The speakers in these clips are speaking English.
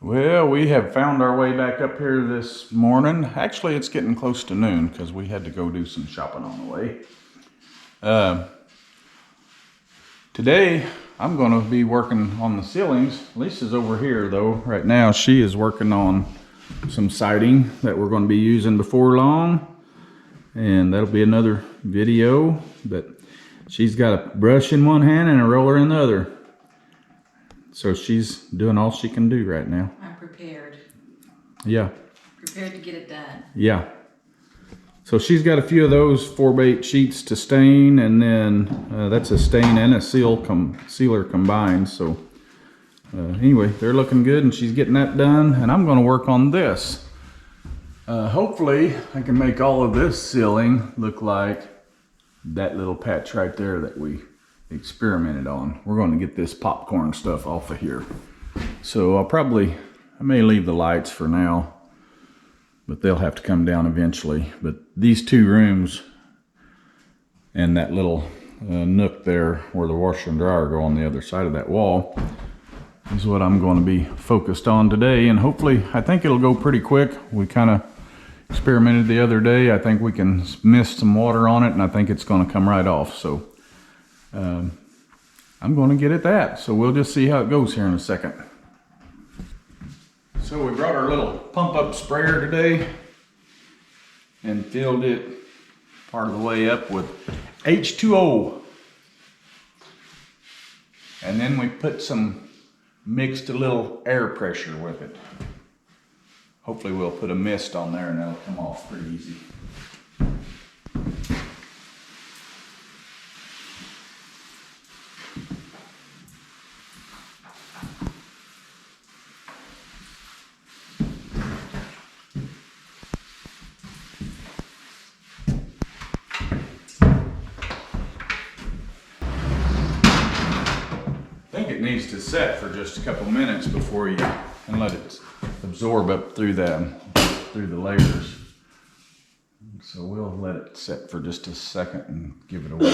Well, we have found our way back up here this morning. Actually, it's getting close to noon because we had to go do some shopping on the way. Today, I'm going to be working on the ceilings. Lisa's over here, though. Right now, she is working on some siding that we're going to be using before long. And that'll be another video. But she's got a brush in one hand and a roller in the other. So she's doing all she can do right now. I'm prepared. Yeah. Prepared to get it done. Yeah. So she's got a few of those 4x8 sheets to stain, and then that's a stain and a sealer combined. So anyway, they're looking good, and she's getting that done, and I'm going to work on this. Hopefully, I can make all of this ceiling look like that little patch right there that we experimented on. We're going to get this popcorn stuff off of here. So I may leave the lights for now, but they'll have to come down eventually. But these two rooms and that little nook there where the washer and dryer go on the other side of that wall is what I'm going to be focused on today. And hopefully, I think it'll go pretty quick. We kind of experimented the other day. I think we can mist some water on it, and I think it's going to come right off. So I'm going to get at that. So we'll just see how it goes here in a second. So we brought our little pump up sprayer today and filled it part of the way up with H2O. And then we put mixed a little air pressure with it. Hopefully we'll put a mist on there and that'll come off pretty easy. It needs to set for just a couple minutes before you can let it absorb up through the layers. So we'll let it set for just a second and give it a whirl.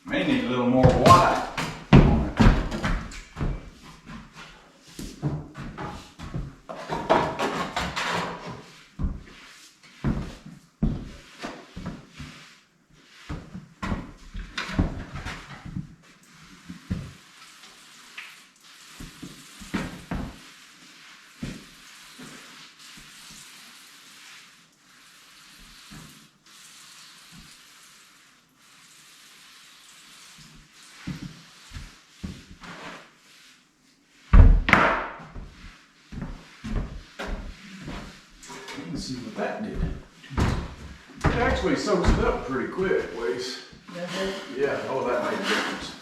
May need a little more water. Let's see what that did. It actually soaks it up pretty quick, Waze. Does it? Yeah, oh, that made a difference.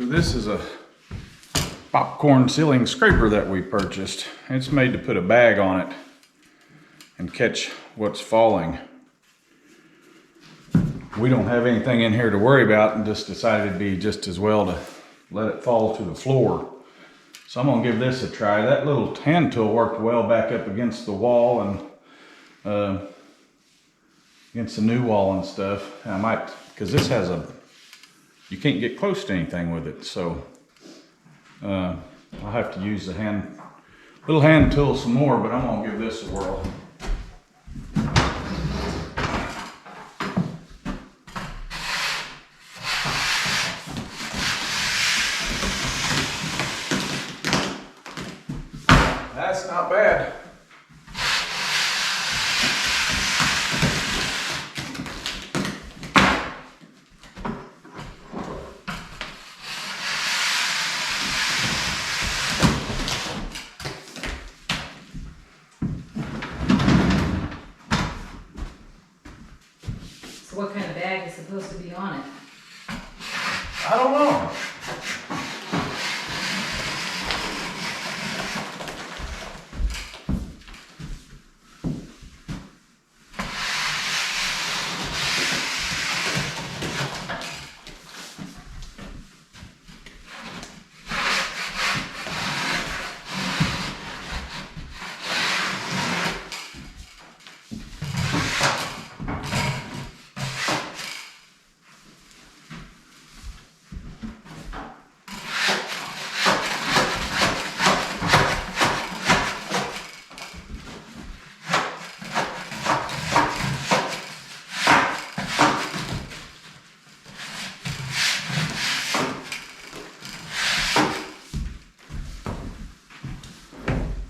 So this is a popcorn ceiling scraper that we purchased. It's made to put a bag on it and catch what's falling. We don't have anything in here to worry about and just decided it'd be just as well to let it fall to the floor. So I'm gonna give this a try. That little hand tool worked well back up against the wall and against the new wall and stuff. I might, because this has you can't get close to anything with it. So I'll have to use the little hand tool some more, but I'm gonna give this a whirl. That's not bad. So what kind of bag is supposed to be on it? I don't know.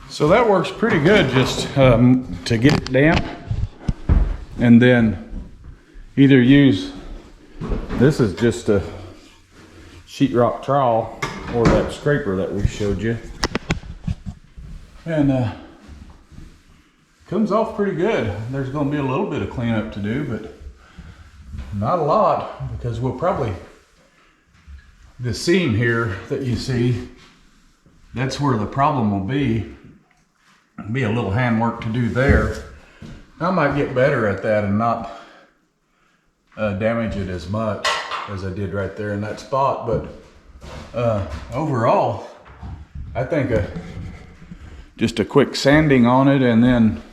So that works pretty good, just to get it damp, and then either use, this is just a sheetrock trowel or that scraper that we showed you, and comes off pretty good. There's going to be a little bit of cleanup to do, but not a lot, because we'll probably, the seam here that you see, that's where the problem will be. Be a little handwork to do there. I might get better at that and not damage it as much as I did right there in that spot, but overall I think just a quick sanding on it and then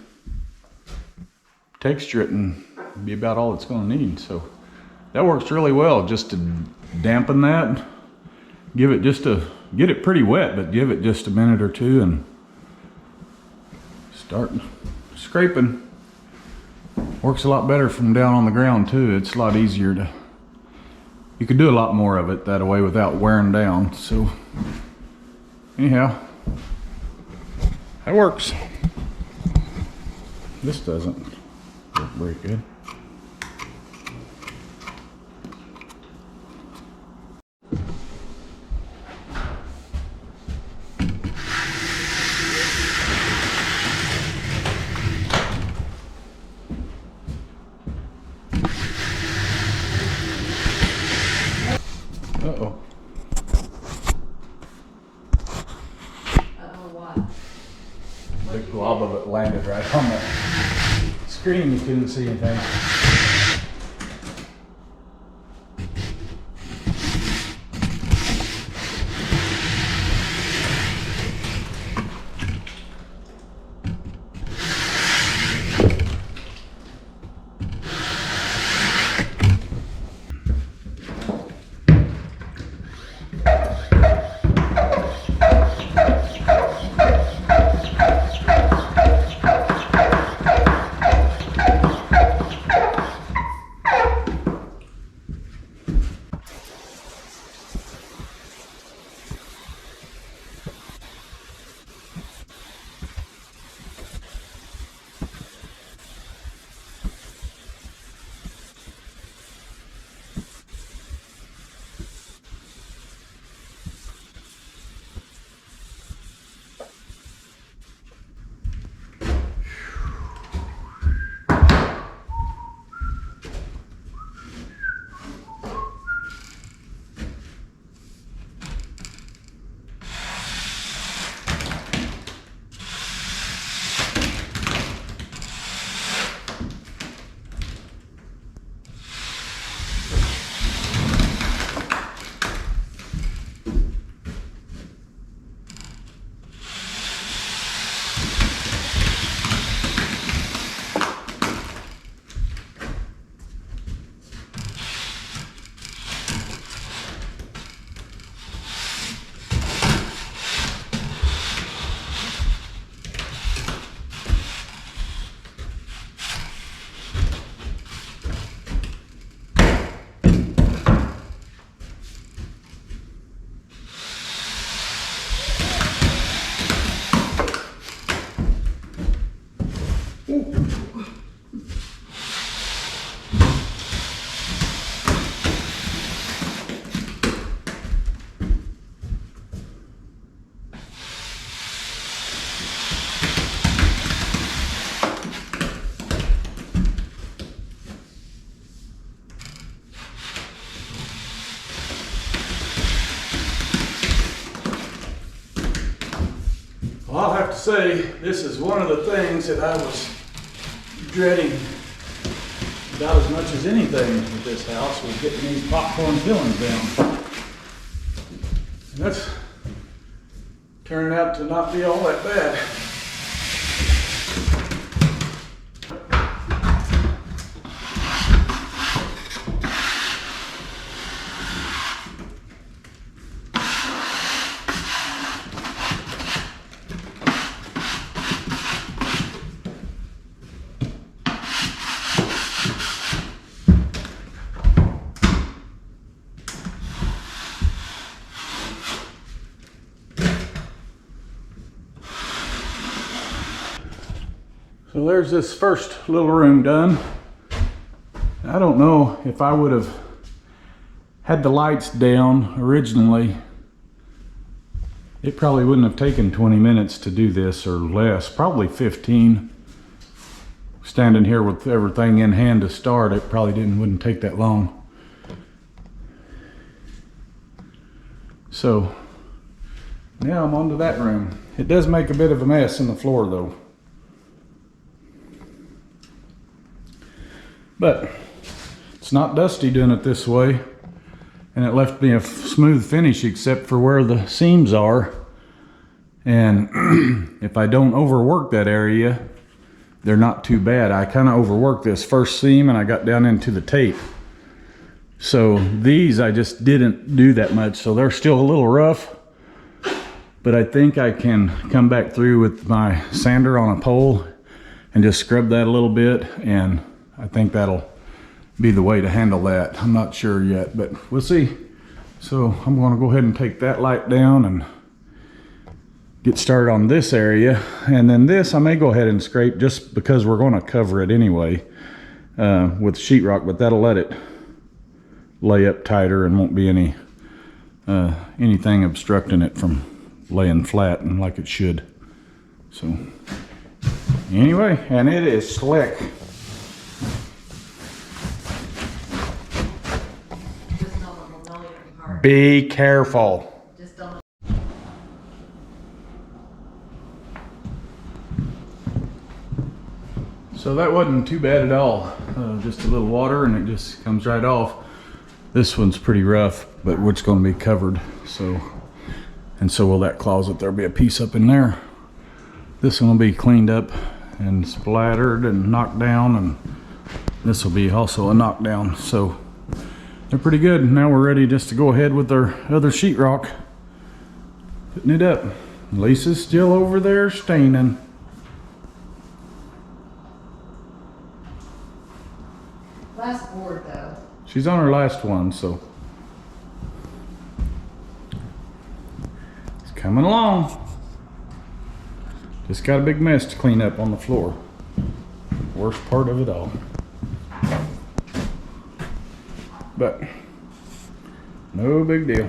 texture it and be about all it's going to need. So that works really well, just to dampen that, give it get it pretty wet, but give it just a minute or two and start scraping. Works a lot better from down on the ground too. It's a lot easier you could do a lot more of it that way without wearing down. So anyhow, that works. This doesn't work very good. Uh-oh. Uh-oh, what? Big glob of it landed right on the screen. You couldn't see anything. say, this is one of the things that I was dreading about as much as anything with this house, was getting these popcorn fillings down. And that's turned out to not be all that bad. So there's this first little room done. I don't know if I would have had the lights down originally. It probably wouldn't have taken 20 minutes to do this, or less, probably 15. Standing here with everything in hand to start, it probably wouldn't take that long. So now I'm on to that room. It does make a bit of a mess in the floor though. But it's not dusty doing it this way, and it left me a smooth finish except for where the seams are. And if I don't overwork that area, they're not too bad. I kind of overworked this first seam and I got down into the tape. So these I just didn't do that much, so they're still a little rough, but I think I can come back through with my sander on a pole and just scrub that a little bit, and I think that'll be the way to handle that. I'm not sure yet, but we'll see. So I'm going to go ahead and take that light down and get started on this area. And then this I may go ahead and scrape, just because we're going to cover it anyway with sheetrock, but that'll let it lay up tighter and won't be any anything obstructing it from laying flat and like it should. So anyway, and it is slick. Be careful. Just don't. So that wasn't too bad at all. Just a little water and it just comes right off. This one's pretty rough, but it's going to be covered. So will that closet. There'll be a piece up in there. This one will be cleaned up and splattered and knocked down, and this will be also a knockdown. So they're pretty good. Now we're ready just to go ahead with our other sheetrock, putting it up. Lisa's still over there staining. Last board though. She's on her last one, so it's coming along. Just got a big mess to clean up on the floor. Worst part of it all. But no big deal.